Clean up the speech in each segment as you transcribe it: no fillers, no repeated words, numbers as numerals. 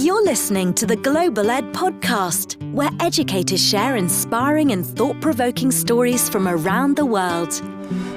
You're listening to the Global Ed Podcast, where educators share inspiring and thought-provoking stories from around the world.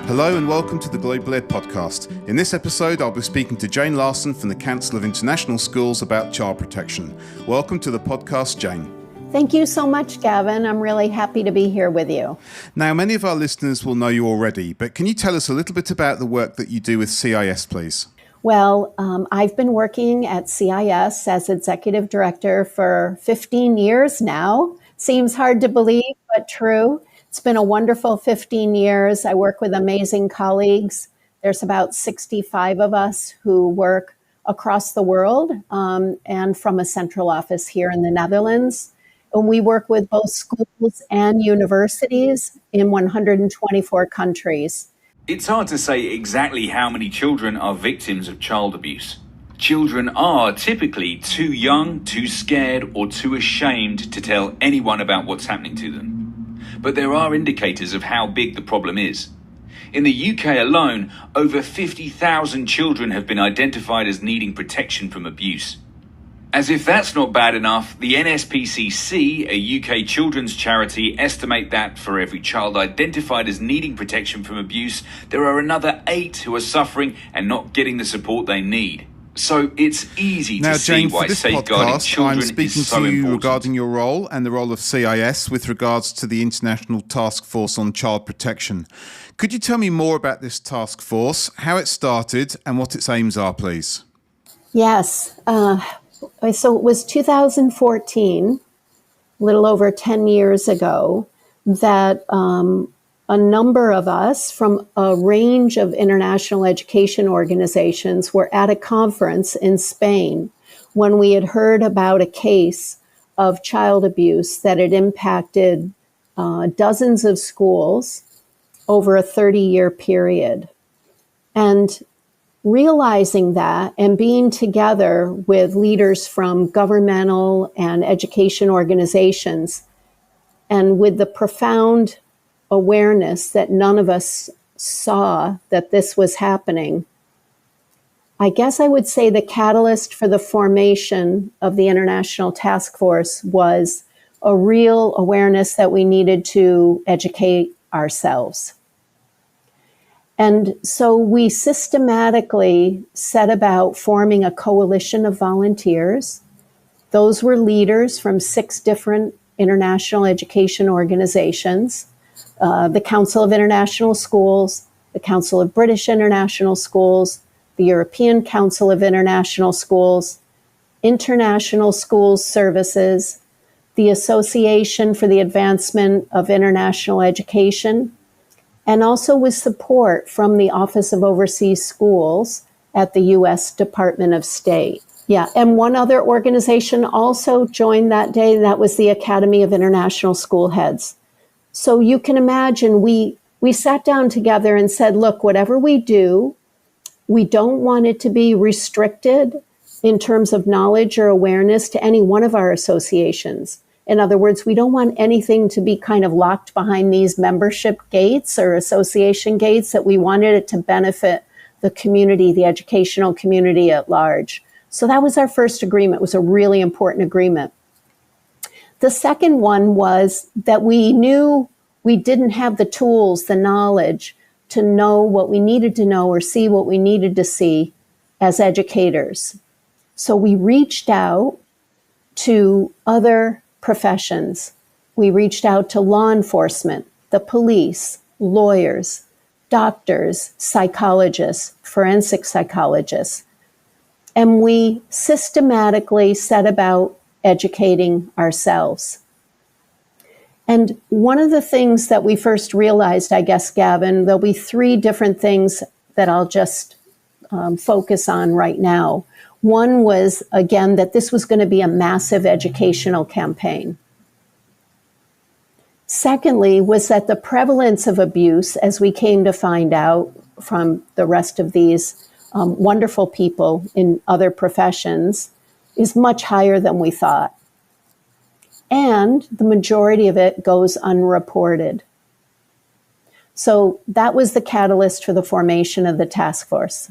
Hello and welcome to the Global Ed Podcast. In this episode, I'll be speaking to Jane Larrson from the Council of International Schools about child protection. Welcome to the podcast, Jane. Thank you so much, Gavin. I'm really happy to be here with you. Now, many of our listeners will know you already, but can you tell us a little bit about the work that you do with CIS, please? Well, I've been working at CIS as executive director for 15 years now. Seems hard to believe, but true. It's been a wonderful 15 years. I work with amazing colleagues. There's about 65 of us who work across the world and from a central office here in the Netherlands. And we work with both schools and universities in 124 countries. It's hard to say exactly how many children are victims of child abuse. Children are typically too young, too scared, or too ashamed to tell anyone about what's happening to them. But there are indicators of how big the problem is. In the UK alone, over 50,000 children have been identified as needing protection from abuse. As if that's not bad enough, the NSPCC, a UK children's charity, estimate that for every child identified as needing protection from abuse, there are another 8 who are suffering and not getting the support they need. So it's easy to see why safeguarding children is so important. I'm speaking to you regarding your role and the role of CIS with regards to the International Taskforce on Child Protection. Could you tell me more about this task force, how it started and what its aims are, please? Yes. So it was 2014, a little over 10 years ago, that a number of us from a range of international education organizations were at a conference in Spain when we had heard about a case of child abuse that had impacted dozens of schools over a 30-year period. And realizing that and being together with leaders from governmental and education organizations, and with the profound awareness that none of us saw that this was happening, I guess I would say the catalyst for the formation of the International Taskforce was a real awareness that we needed to educate ourselves. And so we systematically set about forming a coalition of volunteers. Those were leaders from 6 different international education organizations, the Council of International Schools, the Council of British International Schools, the European Council of International Schools, International Schools Services, the Association for the Advancement of International Education, and also with support from the Office of Overseas Schools at the U.S. Department of State. Yeah, and one other organization also joined that day, that was the Academy of International School Heads. So you can imagine we sat down together and said, look, whatever we do, we don't want it to be restricted in terms of knowledge or awareness to any one of our associations. In other words, we don't want anything to be kind of locked behind these membership gates or association gates, that we wanted it to benefit the community, the educational community at large. So that was our first agreement. It was a really important agreement. The second one was that we knew we didn't have the tools, the knowledge to know what we needed to know or see what we needed to see as educators. So we reached out to other professions. We reached out to law enforcement, the police, lawyers, doctors, psychologists, forensic psychologists, and we systematically set about educating ourselves. And one of the things that we first realized, I guess, Gavin, there'll be 3 different things that I'll just focus on right now. One was, again, that this was going to be a massive educational campaign. Secondly, was that the prevalence of abuse, as we came to find out from the rest of these wonderful people in other professions, is much higher than we thought. And the majority of it goes unreported. So that was the catalyst for the formation of the task force.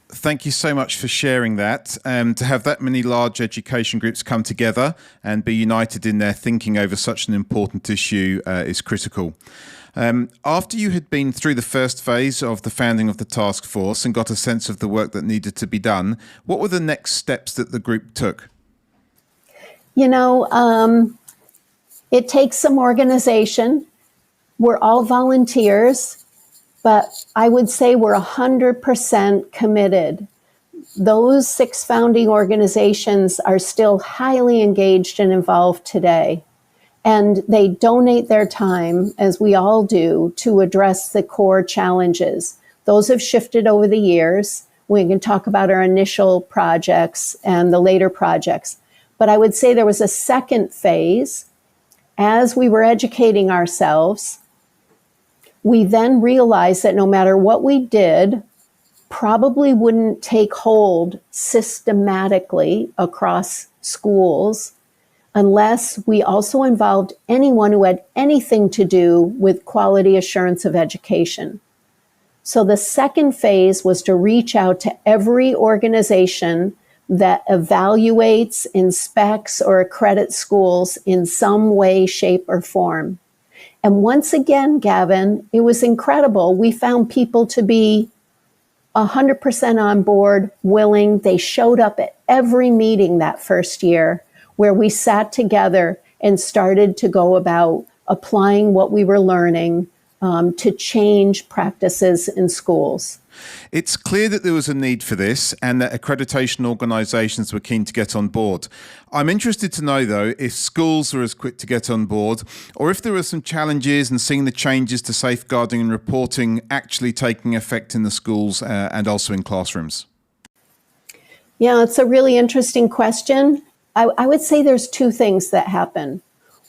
Thank you so much for sharing that. To have that many large education groups come together and be united in their thinking over such an important issue is critical. After you had been through the first phase of the founding of the task force and got a sense of the work that needed to be done, what were the next steps that the group took? It takes some organization. We're all volunteers, but I would say we're 100% committed. Those 6 founding organizations are still highly engaged and involved today. And they donate their time, as we all do, to address the core challenges. Those have shifted over the years. We can talk about our initial projects and the later projects. But I would say there was a second phase. As we were educating ourselves, we then realized that no matter what we did, probably wouldn't take hold systematically across schools unless we also involved anyone who had anything to do with quality assurance of education. So the second phase was to reach out to every organization that evaluates, inspects, or accredits schools in some way, shape, or form. And once again, Gavin, it was incredible. We found people to be 100% on board, willing. They showed up at every meeting that first year where we sat together and started to go about applying what we were learning to change practices in schools. It's clear that there was a need for this and that accreditation organisations were keen to get on board. I'm interested to know, though, if schools were as quick to get on board or if there were some challenges in seeing the changes to safeguarding and reporting actually taking effect in the schools and also in classrooms. Yeah, it's a really interesting question. I would say there's 2 things that happen.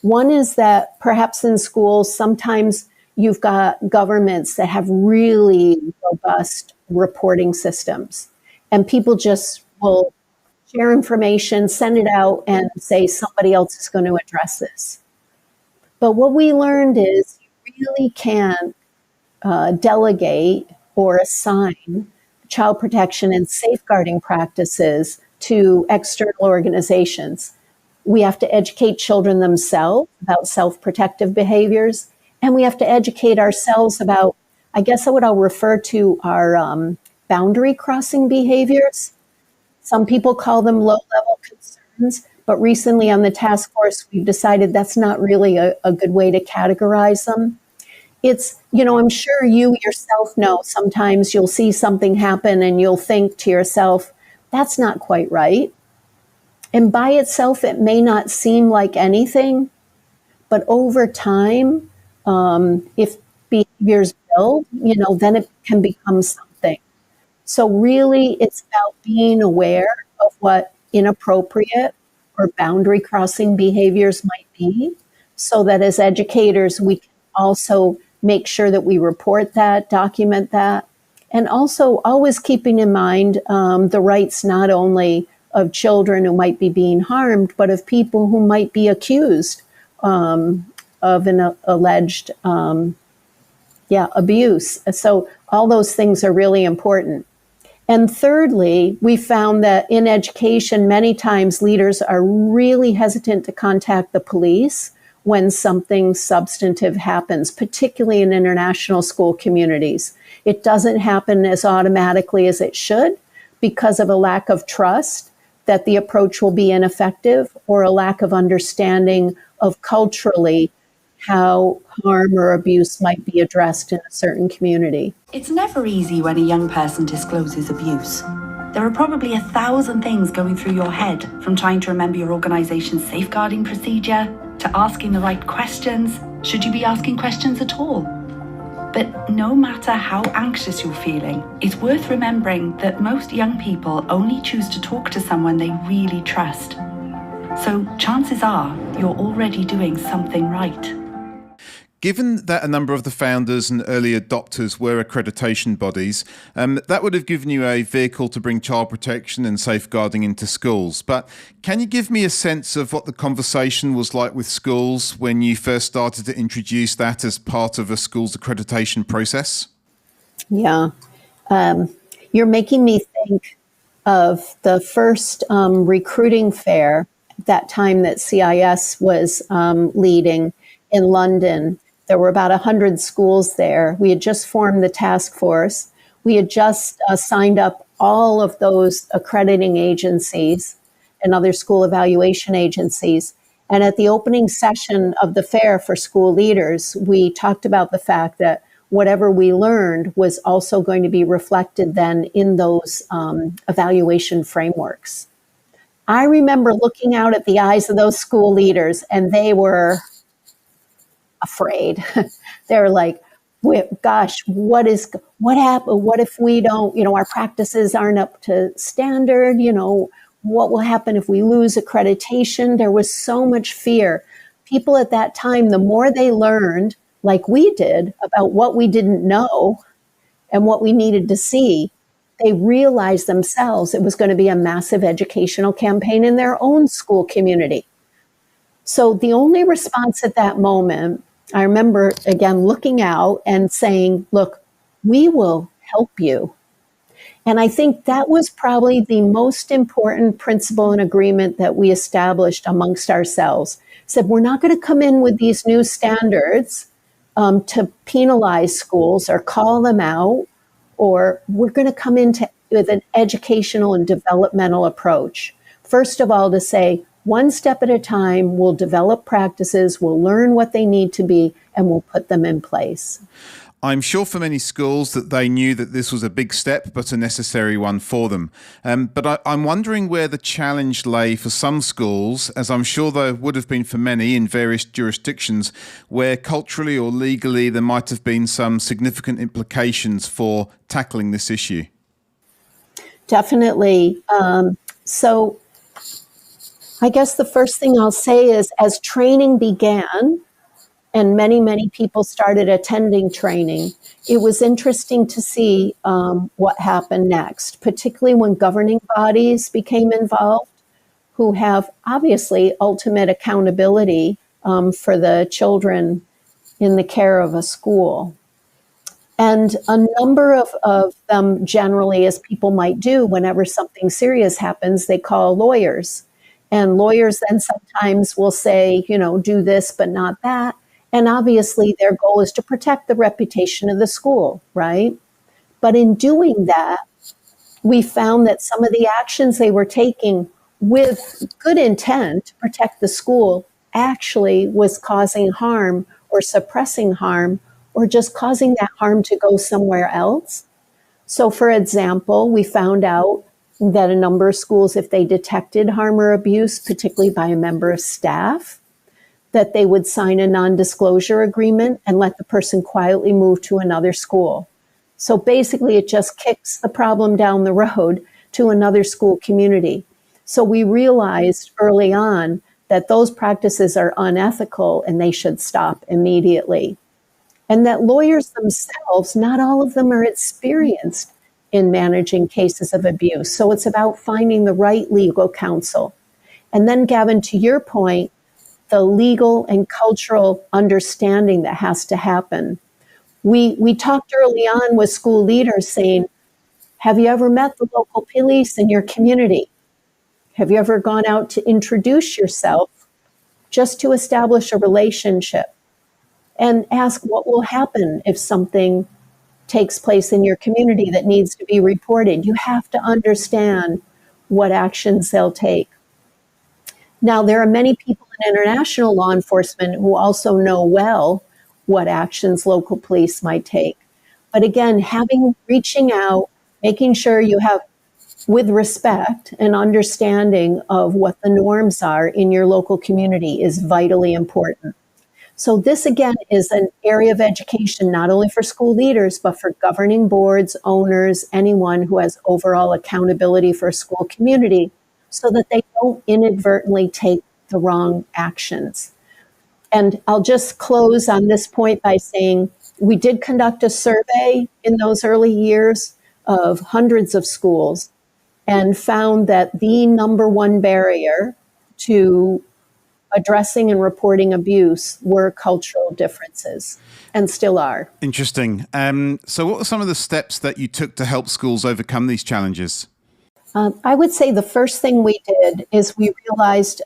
One is that perhaps in schools, sometimes you've got governments that have really robust reporting systems, and people just will share information, send it out, and say somebody else is going to address this. But what we learned is you really can't delegate or assign child protection and safeguarding practices to external organizations. We have to educate children themselves about self-protective behaviors, and we have to educate ourselves about, I guess what I'll refer to our boundary crossing behaviors. Some people call them low-level concerns, but recently on the task force, we've decided that's not really a good way to categorize them. It's, I'm sure you yourself know, sometimes you'll see something happen and you'll think to yourself, that's not quite right. And by itself, it may not seem like anything, but over time, if behaviors build, then it can become something. So really, it's about being aware of what inappropriate or boundary crossing behaviors might be, so that as educators, we can also make sure that we report that, document that, and also always keeping in mind the rights not only of children who might be being harmed, but of people who might be accused of an alleged abuse. So all those things are really important. And thirdly, we found that in education, many times leaders are really hesitant to contact the police when something substantive happens, particularly in international school communities. It doesn't happen as automatically as it should because of a lack of trust that the approach will be ineffective, or a lack of understanding of culturally how harm or abuse might be addressed in a certain community. It's never easy when a young person discloses abuse. There are probably 1,000 things going through your head, from trying to remember your organization's safeguarding procedure to asking the right questions. Should you be asking questions at all? But no matter how anxious you're feeling, it's worth remembering that most young people only choose to talk to someone they really trust. So chances are you're already doing something right. Given that a number of the founders and early adopters were accreditation bodies, that would have given you a vehicle to bring child protection and safeguarding into schools. But can you give me a sense of what the conversation was like with schools when you first started to introduce that as part of a school's accreditation process? Yeah. You're making me think of the first recruiting fair, that time that CIS was leading in London. There were about 100 schools there. We had just formed the task force. We had just signed up all of those accrediting agencies and other school evaluation agencies. And at the opening session of the fair for school leaders, we talked about the fact that whatever we learned was also going to be reflected then in those evaluation frameworks. I remember looking out at the eyes of those school leaders, and they were afraid. They're like, gosh, what happened? What if we don't, our practices aren't up to standard? What will happen if we lose accreditation? There was so much fear. People at that time, the more they learned, like we did, about what we didn't know and what we needed to see, they realized themselves it was going to be a massive educational campaign in their own school community. So the only response at that moment, I remember, again, looking out and saying, look, we will help you. And I think that was probably the most important principle and agreement that we established amongst ourselves. Said, we're not going to come in with these new standards to penalize schools or call them out, or we're going to come with an educational and developmental approach. First of all, to say, one step at a time, we'll develop practices, we'll learn what they need to be, and we'll put them in place. I'm sure for many schools that they knew that this was a big step, but a necessary one for them. But I'm wondering where the challenge lay for some schools, as I'm sure there would have been for many in various jurisdictions, where culturally or legally there might have been some significant implications for tackling this issue. Definitely. So I guess the first thing I'll say is, as training began, and many, many people started attending training, it was interesting to see what happened next, particularly when governing bodies became involved, who have obviously ultimate accountability for the children in the care of a school. And a number of them generally, as people might do whenever something serious happens, they call lawyers. And lawyers then sometimes will say, do this, but not that. And obviously their goal is to protect the reputation of the school, right? But in doing that, we found that some of the actions they were taking with good intent to protect the school actually was causing harm or suppressing harm or just causing that harm to go somewhere else. So for example, we found out that a number of schools, if they detected harm or abuse, particularly by a member of staff, that they would sign a non-disclosure agreement and let the person quietly move to another school. So basically, it just kicks the problem down the road to another school community. So we realized early on that those practices are unethical and they should stop immediately. And that lawyers themselves, not all of them are experienced in managing cases of abuse. So it's about finding the right legal counsel. And then, Gavin, to your point, the legal and cultural understanding that has to happen. We talked early on with school leaders saying, have you ever met the local police in your community? Have you ever gone out to introduce yourself just to establish a relationship? And ask what will happen if something takes place in your community that needs to be reported. You have to understand what actions they'll take. Now, there are many people in international law enforcement who also know well what actions local police might take. But again, reaching out, making sure you have, with respect, an understanding of what the norms are in your local community is vitally important. So this, again, is an area of education, not only for school leaders, but for governing boards, owners, anyone who has overall accountability for a school community, so that they don't inadvertently take the wrong actions. And I'll just close on this point by saying we did conduct a survey in those early years of hundreds of schools and found that the number one barrier to addressing and reporting abuse were cultural differences, and still are. Interesting. So what were some of the steps that you took to help schools overcome these challenges? I would say the first thing we did is we realized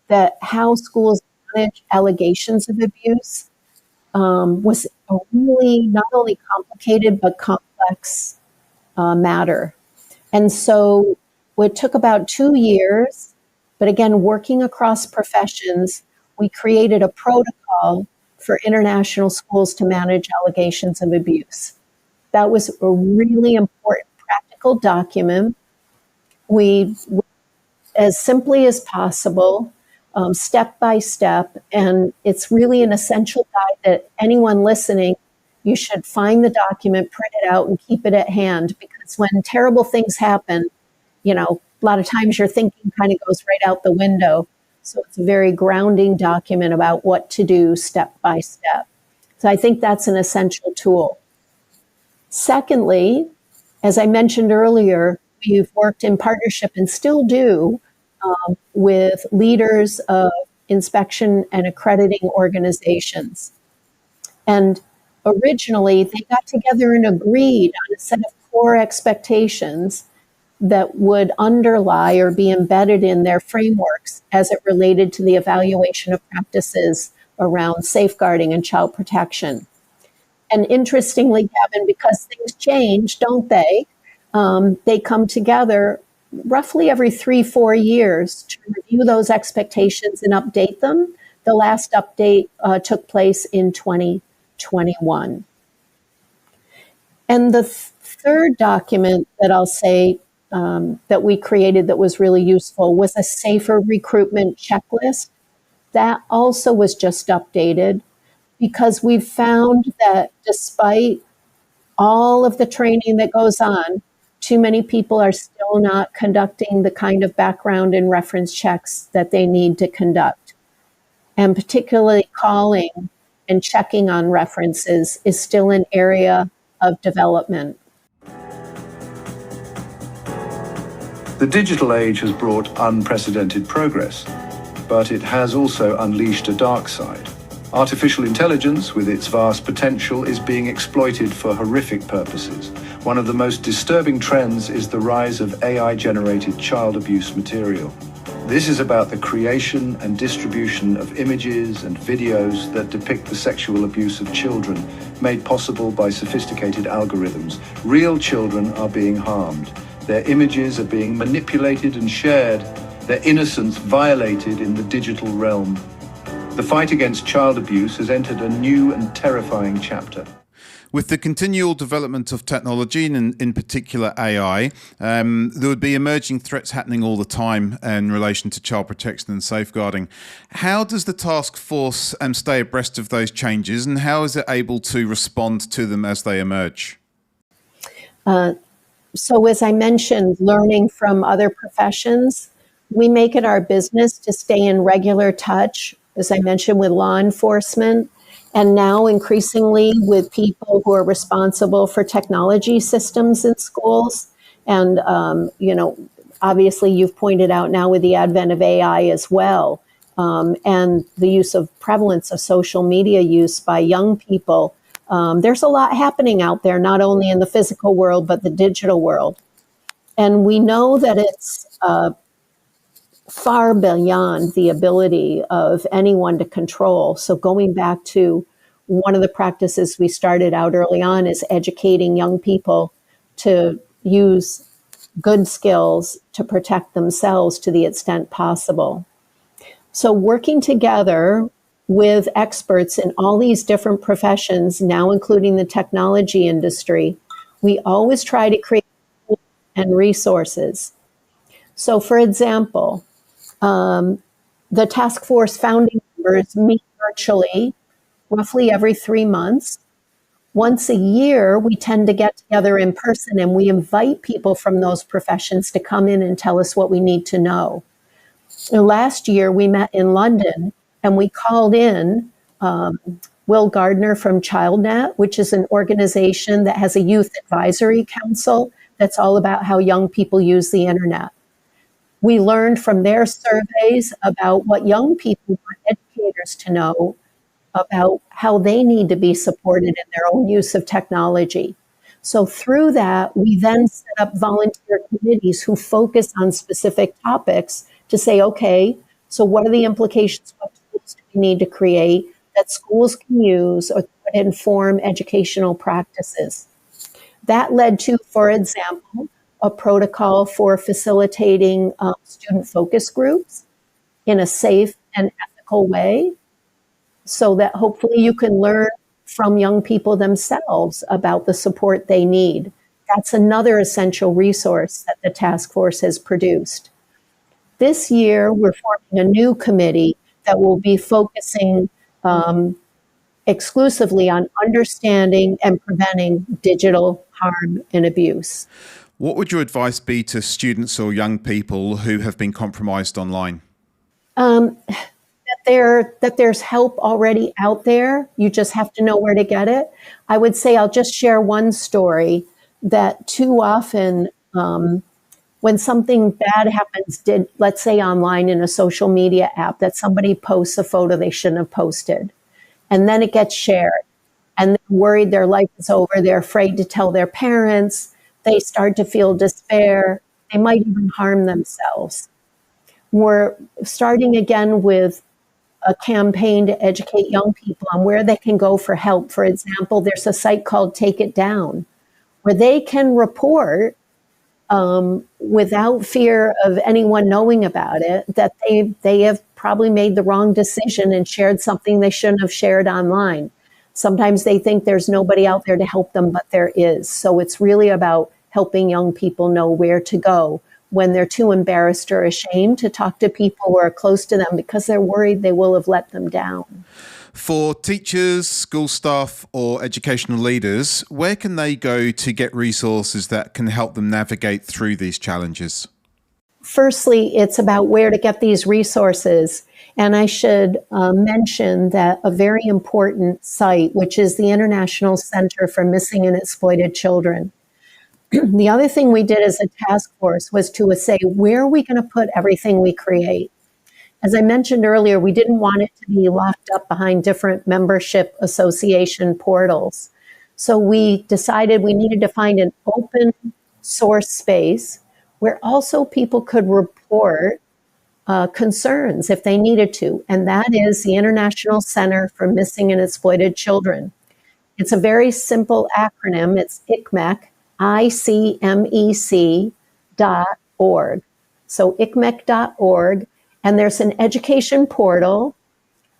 that how schools manage allegations of abuse was a really not only complicated but complex matter. And so it took about 2 years, but again, working across professions, we created a protocol for international schools to manage allegations of abuse. That was a really important practical document. We, as simply as possible, step by step, and it's really an essential guide that anyone listening, you should find the document, print it out, and keep it at hand, because when terrible things happen, a lot of times your thinking kind of goes right out the window. So it's a very grounding document about what to do step by step. So I think that's an essential tool. Secondly, as I mentioned earlier, we've worked in partnership and still do with leaders of inspection and accrediting organizations. And originally, they got together and agreed on a set of core expectations that would underlie or be embedded in their frameworks as it related to the evaluation of practices around safeguarding and child protection. And interestingly, Kevin, because things change, don't they? They come together roughly every 3-4 years to review those expectations and update them. The last update took place in 2021. And the third document that I'll say that we created that was really useful was a safer recruitment checklist. That also was just updated because we've found that despite all of the training that goes on, too many people are still not conducting the kind of background and reference checks that they need to conduct. And particularly calling and checking on references is still an area of development. The digital age has brought unprecedented progress, but it has also unleashed a dark side. Artificial intelligence, with its vast potential, is being exploited for horrific purposes. One of the most disturbing trends is the rise of AI-generated child abuse material. This is about the creation and distribution of images and videos that depict the sexual abuse of children, made possible by sophisticated algorithms. Real children are being harmed. Their images are being manipulated and shared, their innocence violated in the digital realm. The fight against child abuse has entered a new and terrifying chapter. With the continual development of technology, and in particular AI, there would be emerging threats happening all the time in relation to child protection and safeguarding. How does the task force stay abreast of those changes, and how is it able to respond to them as they emerge? So as I mentioned, learning from other professions, we make it our business to stay in regular touch, as I mentioned, with law enforcement, and now increasingly with people who are responsible for technology systems in schools. And, obviously you've pointed out now with the advent of AI as well, and the use of prevalence of social media use by young people. There's a lot happening out there, not only in the physical world, but the digital world. And we know that it's far beyond the ability of anyone to control. So going back to one of the practices we started out early on is educating young people to use good skills to protect themselves to the extent possible. So working together with experts in all these different professions, now including the technology industry, we always try to create tools and resources. So for example, the task force founding members meet virtually roughly every 3 months. Once a year, we tend to get together in person and we invite people from those professions to come in and tell us what we need to know. Last year, we met in London And we called in Will Gardner from ChildNet, which is an organization that has a youth advisory council that's all about how young people use the internet. We learned from their surveys about what young people want educators to know about how they need to be supported in their own use of technology. So through that, we then set up volunteer committees who focus on specific topics to say, okay, so what are the implications? What tools do we need to create that schools can use or that inform educational practices? That led to, for example, a protocol for facilitating student focus groups in a safe and ethical way, so that hopefully you can learn from young people themselves about the support they need. That's another essential resource that the task force has produced. This year, we're forming a new committee that will be focusing exclusively on understanding and preventing digital harm and abuse. What would your advice be to students or young people who have been compromised online? That there's help already out there. You just have to know where to get it. I would say I'll just share one story that too often when something bad happens, let's say online in a social media app, that somebody posts a photo they shouldn't have posted, and then it gets shared, and they're worried their life is over. They're afraid to tell their parents. They start to feel despair. They might even harm themselves. We're starting again with a campaign to educate young people on where they can go for help. For example, there's a site called Take It Down, where they can report without fear of anyone knowing about it, that they have probably made the wrong decision and shared something they shouldn't have shared online. Sometimes they think there's nobody out there to help them, but there is. So it's really about helping young people know where to go when they're too embarrassed or ashamed to talk to people who are close to them because they're worried they will have let them down. For teachers, school staff, or educational leaders, where can they go to get resources that can help them navigate through these challenges? Firstly, it's about where to get these resources. And I should mention that a very important site, which is the International Center for Missing and Exploited Children. The other thing we did as a task force was to say, where are we going to put everything we create? As I mentioned earlier, we didn't want it to be locked up behind different membership association portals. So we decided we needed to find an open source space where also people could report concerns if they needed to. And that is the International Center for Missing and Exploited Children. It's a very simple acronym. It's ICMEC, ICMEC.org. So ICMEC.org. And there's an education portal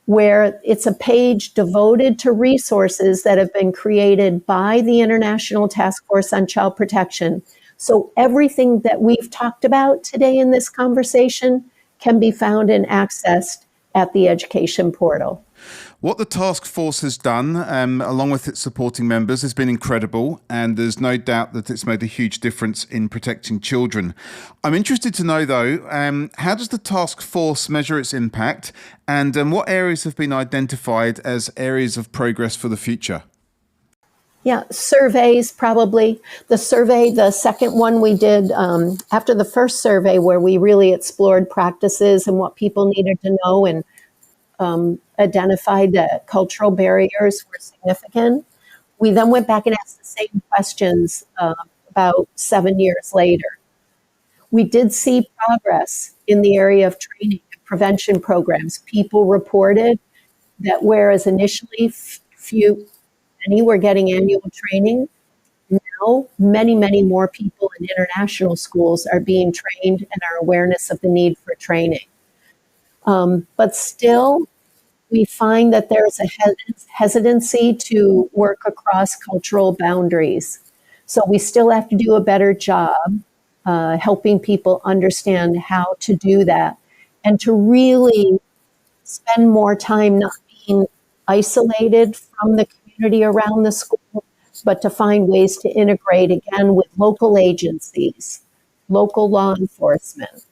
where it's a page devoted to resources that have been created by the International Taskforce on Child Protection. So everything that we've talked about today in this conversation can be found and accessed at the education portal. What the task force has done, along with its supporting members, has been incredible, and there's no doubt that it's made a huge difference in protecting children. I'm interested to know, though, how does the task force measure its impact, and what areas have been identified as areas of progress for the future? Yeah, surveys probably. The second one we did after the first survey, where we really explored practices and what people needed to know and identified that cultural barriers were significant. We then went back and asked the same questions about 7 years later. We did see progress in the area of training and prevention programs. People reported that whereas initially many were getting annual training, now many, many more people in international schools are being trained and are awareness of the need for training. But still, we find that there's a hesitancy to work across cultural boundaries. So we still have to do a better job helping people understand how to do that and to really spend more time not being isolated from the community around the school, but to find ways to integrate again with local agencies, local law enforcement,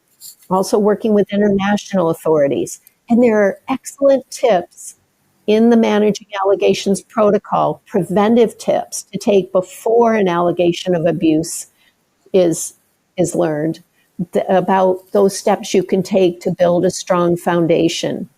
also working with international authorities, And there are excellent tips in the Managing Allegations Protocol, preventive tips to take before an allegation of abuse is learned, about those steps you can take to build a strong foundation.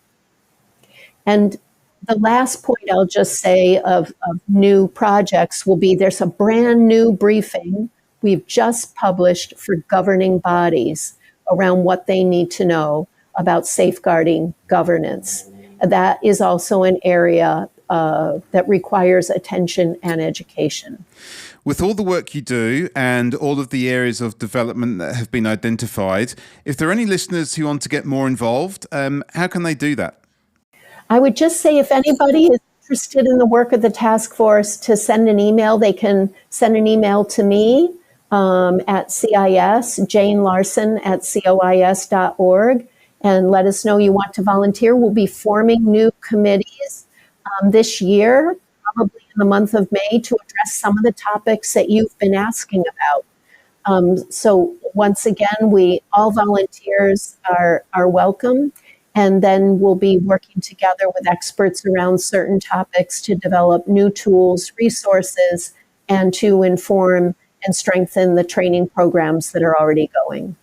And the last point I'll just say of new projects will be there's a brand new briefing we've just published for governing bodies around what they need to know about safeguarding governance. That is also an area that requires attention and education. With all the work you do and all of the areas of development that have been identified, if there are any listeners who want to get more involved, how can they do that? I would just say if anybody is interested in the work of the task force to send an email, they can send an email to me at CIS, Jane Larrson at COIS.org, and let us know you want to volunteer. We'll be forming new committees this year, probably in the month of May, to address some of the topics that you've been asking about. So once again, all volunteers are welcome. And then we'll be working together with experts around certain topics to develop new tools, resources, and to inform and strengthen the training programs that are already going.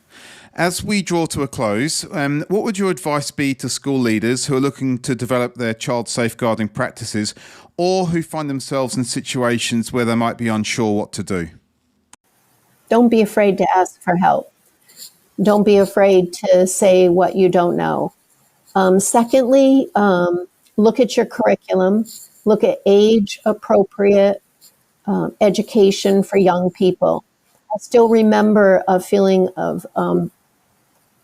As we draw to a close, what would your advice be to school leaders who are looking to develop their child safeguarding practices or who find themselves in situations where they might be unsure what to do? Don't be afraid to ask for help. Don't be afraid to say what you don't know. Secondly, look at your curriculum. Look at age-appropriate education for young people. I still remember a feeling of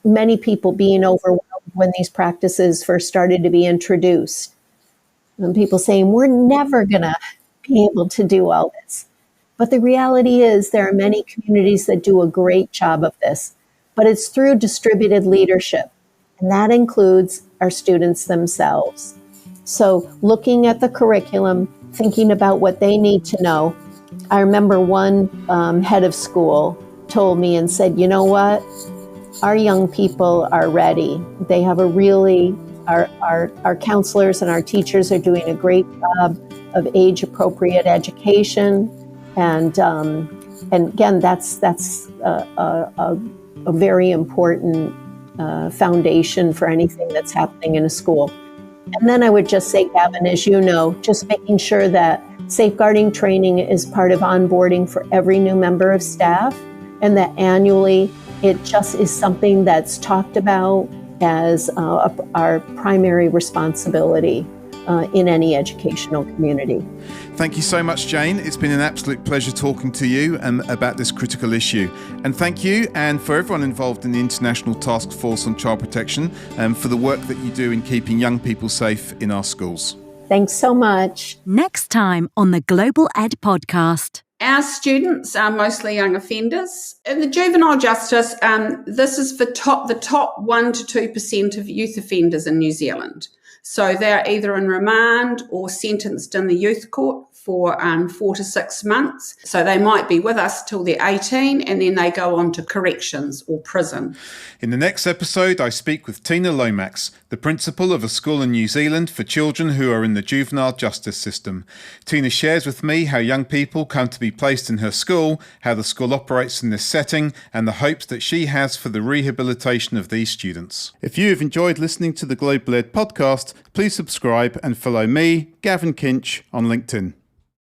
many people being overwhelmed when these practices first started to be introduced. And people saying, we're never going to be able to do all this. But the reality is there are many communities that do a great job of this. But it's through distributed leadership. And that includes our students themselves. So looking at the curriculum, thinking about what they need to know. I remember one head of school told me and said, you know what? Our young people are ready. They have our counselors and our teachers are doing a great job of age-appropriate education. And again, that's a very important foundation for anything that's happening in a school. And then I would just say, Gavin, as you know, just making sure that safeguarding training is part of onboarding for every new member of staff, and that annually it just is something that's talked about as our primary responsibility in any educational community. Thank you so much, Jane. It's been an absolute pleasure talking to you about this critical issue. And thank you, and for everyone involved in the International Taskforce on Child Protection, for the work that you do in keeping young people safe in our schools. Thanks so much. Next time on the Global Ed Podcast. Our students are mostly young offenders. In the juvenile justice, this is for the top 1 to 2% of youth offenders in New Zealand. So they're either in remand or sentenced in the youth court for 4 to 6 months. So they might be with us till they're 18 and then they go on to corrections or prison. In the next episode, I speak with Tina Lomax, the principal of a school in New Zealand for children who are in the juvenile justice system. Tina shares with me how young people come to be placed in her school, how the school operates in this setting, and the hopes that she has for the rehabilitation of these students. If you have enjoyed listening to the Global Ed podcast, please subscribe and follow me, Gavin Kinch, on LinkedIn.